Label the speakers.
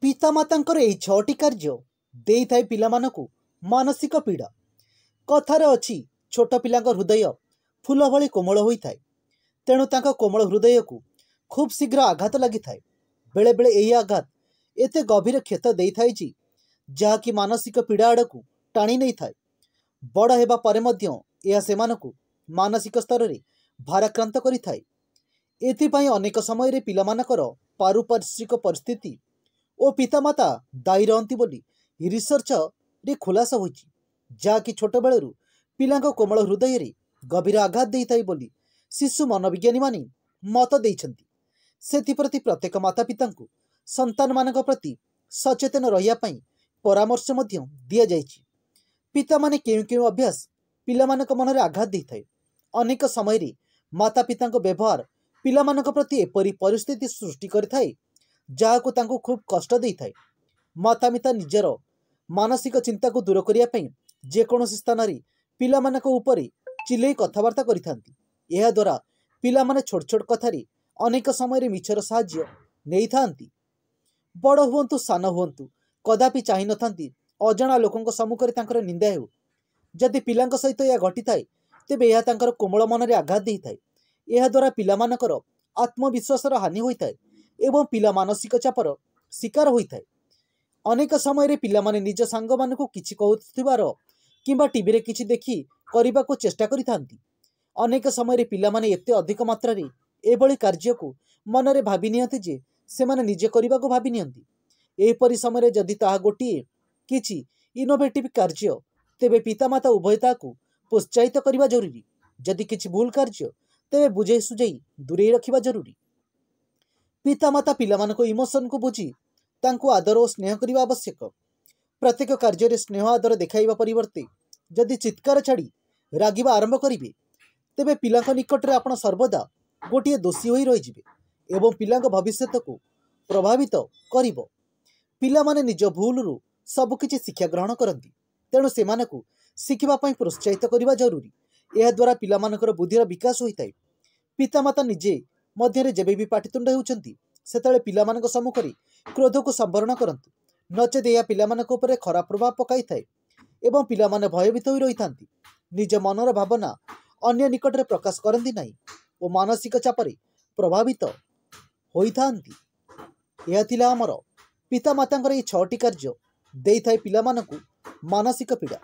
Speaker 1: पितामातांकर एई छटी कार्य देइथाय पिलामानकु मानसिक पीड़ा। कथार अछि छोट पिलांक हृदय फूल भली कोमल होइथाय, तेणु तांक कोमल हृदय को खूब शीघ्र आघात लगिथाय। बेले बेले एई आघात एते गभीर क्षत देइथाय जे जहाँकि मानसिक पीड़ा आड़कू टाणी नहीं थाए। बड़ हेबा परे मध्य यह सेमानकु मानसिक स्तर रे भाराक्रांत करिथाय। एथिपाई अनेक समय रे पिलामानकर पारिपार्श्विक परिस्थिति ओ पितामाता दायी रहंती बोली रिसर्च रे खुलासा होइछि, जहाँकि छोट बेलरू पिलांक कोमल हृदय रे गभीर आघात देइथाय बोली शिशु मनोविज्ञानी माने मत देइछन्ति। सेथिप्रति प्रत्येक माता पितांकु संतान मानक प्रति सचेतन रहिया पई परामर्श मध्य दिया जाइछि। पिता माने केउ केउ अभ्यास पिलामानक मनरे आघात देइथाय। अनेक समय रे माता पितांक व्यवहार पिलामानक प्रति एपरि परिस्थिति सृष्टि करिथाय जहाँकु तांकु खूब कष्ट देइथाय। माता पिता निजर मानसिक चिंता को दूर करिया पई जेकोनोसी स्थान रे पिलामानक उपरे चिल्लै कथबार्ता करिथांती। एहा द्वारा पिलामाने छोट छोट कथारे अनेक समय रे मिछर साहाय्य नेई थांती। बड़ हुअंतु सान हुअंतु कदापि चाहि नथांती अजणा लोकंक सम्मुखरे तांकर निंदा हेउ। जदि पिलांक सहित या घटिथाय तेबे एहा तांकर कोमल मनरे आघात देइथाय। एहा द्वारा पिलामानकर आत्मविश्वासर हानि होइथाय एवं पिला मानसिक चापर शिकार होइथाय। अनेक समय रे पिलामाने निज सांग मानकु किछि कहउथिबार किंबा टीवी रे किछि देखि करिबाको चेष्टा करिथांती। अनेक समय रे पिलामाने एते अधिक मात्रा रे एभଳି कार्यको मनरे भाबी नियंती जे सेमाने निजे करिबाको भाबी नियंती। एहिपरि समय रे जदि ताहा गोटिए किछि इनोवेटिव कार्य तेबे पितामाता उभयता को प्रोत्साहित करबा जरूरी। जदि किछि भूल कार्य तेबे बुझे सुझे दूरे रखिबा जरूरी। पितामाता पिलामानको इमोशन को बुझी तांको आदर और स्नेह करबा आवश्यक। प्रत्येक कार्य रे स्नेह आदर देखाइबा परिवर्ते जदि चित्कार छाड़ी रागिबा आरंभ करिवे तेबे पिलांक निकट रे आपण सर्वदा गोटिए दोषी होई रहि जिवे एवं पिलांक भविष्यत को प्रभावित करिवो। पिलामाने निज भूल रु सब किछि शिक्षा ग्रहण करंती, तेणु सेमानकु शिखिबा पई प्रोत्साहित करबा जरूरी। एहा द्वारा पिलामानकर बुद्धिर विकास होइताय। पितामाता निजे मध्यरे जेबे भी पाटितुंड हेउचंती सेतळे पिलामानक सम्मुखरे क्रोध को संवरण करंतु, नचेत एहा पिलामानक उपरे खराब प्रभाव पकाइथाय एवं पिलामाने भयभीत होई रहिथांती। निज मनर भावना अन्य निकटरे प्रकाश करंती नाही ओ मानसिक चापरे प्रभावित होइथांती। एहा थिला हमर पितामातांकर एई 6टी कार्य देइथाय पिलामानकु मानसिक पीड़ा।